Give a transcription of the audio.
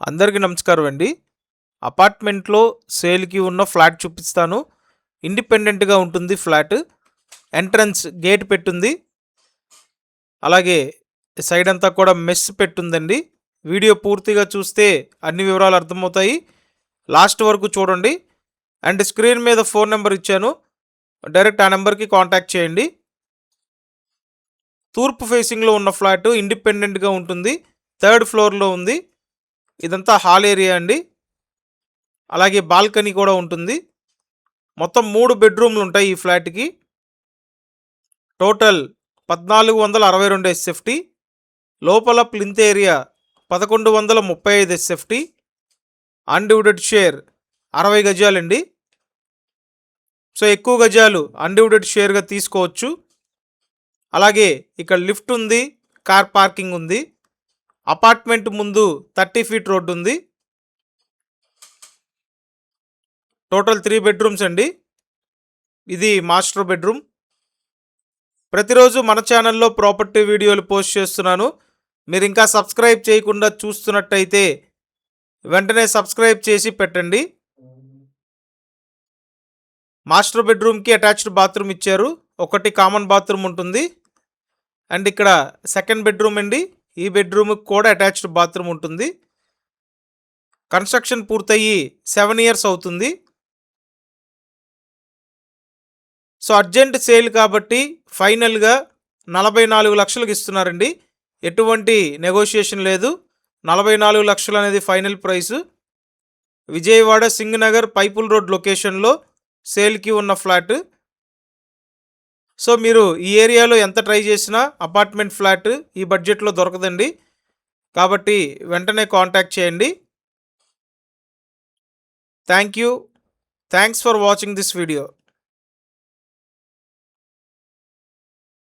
అందరికీ నమస్కారం అండి. అపార్ట్మెంట్లో సేల్‌కి ఉన్న ఫ్లాట్ చూపిస్తాను. ఇండిపెండెంట్‌గా ఉంటుంది ఫ్లాట్. Entrance gate పెట్టుంది. అలాగే సైడ్ అంతా కూడా మెస్ పెట్టుందండి. వీడియో పూర్తిగా చూస్తే అన్ని వివరాలు అర్థమవుతాయి. లాస్ట్ వరకు చూడండి. అండ్ స్క్రీన్ మీద ఫోన్ నెంబర్ ఇచ్చాను. డైరెక్ట్ ఆ నెంబర్‌కి కాంటాక్ట్ చేయండి. తూర్పు ఫేసింగ్‌లో ఉన్న ఫ్లాట్ ఇండిపెండెంట్‌గా ఉంటుంది. థర్డ్ ఫ్లోర్‌లో ఉంది. ఇదంతా హాల్ ఏరియా అండి. అలాగే బాల్కనీ కూడా ఉంటుంది. మొత్తం 3 బెడ్‌రూమ్‌లు ఉంటాయి ఈ ఫ్లాట్‌కి. Total 1462 SFT. లోపల plinth area 1135 SFT. Undivided share 60 గజాలండి. సో ఎక్కువ గజాలు అన్‌డివైడెడ్ షేర్‌గా తీసుకోవచ్చు. అలాగే ఇక్కడ లిఫ్ట్ ఉంది, కార్ పార్కింగ్ ఉంది. అపార్ట్మెంట్ ముందు 30 ఫీట్ రోడ్ ఉంది. టోటల్ 3 బెడ్‌రూమ్స్ అండి. ఇది మాస్టర్ బెడ్‌రూమ్. ప్రతిరోజు మన ఛానల్లో ప్రాపర్టీ వీడియోలు పోస్ట్ చేస్తున్నాను. మీరు ఇంకా సబ్స్క్రైబ్ చేయకుండా చూస్తున్నట్టయితే వెంటనే సబ్స్క్రైబ్ చేసి పెట్టండి. మాస్టర్ బెడ్రూమ్కి అటాచ్డ్ బాత్రూమ్ ఇచ్చారు. ఒకటి కామన్ బాత్రూమ్ ఉంటుంది. అండ్ ఇక్కడ సెకండ్ బెడ్రూమ్ అండి. ఈ బెడ్రూమ్కి కూడా అటాచ్డ్ బాత్రూమ్ ఉంటుంది. కన్స్ట్రక్షన్ పూర్తయ్యి 7 ఇయర్స్ అవుతుంది. సో అర్జెంట్ సేల్ కాబట్టి ఫైనల్గా 44 లక్షలకు ఇస్తున్నారండి. ఎటువంటి నెగోషియేషన్ లేదు. 44 లక్షలు అనేది final price. Vijayawada Singhnagar Pypula road లొకేషన్లో సేల్కి ఉన్న ఫ్లాట్. సో మీరు ఈ ఏరియాలో ఎంత ట్రై చేసినా అపార్ట్మెంట్ ఫ్లాట్ ఈ బడ్జెట్లో దొరకదండి. కాబట్టి వెంటనే కాంటాక్ట్ చేయండి. Thank you. Thanks for watching this video.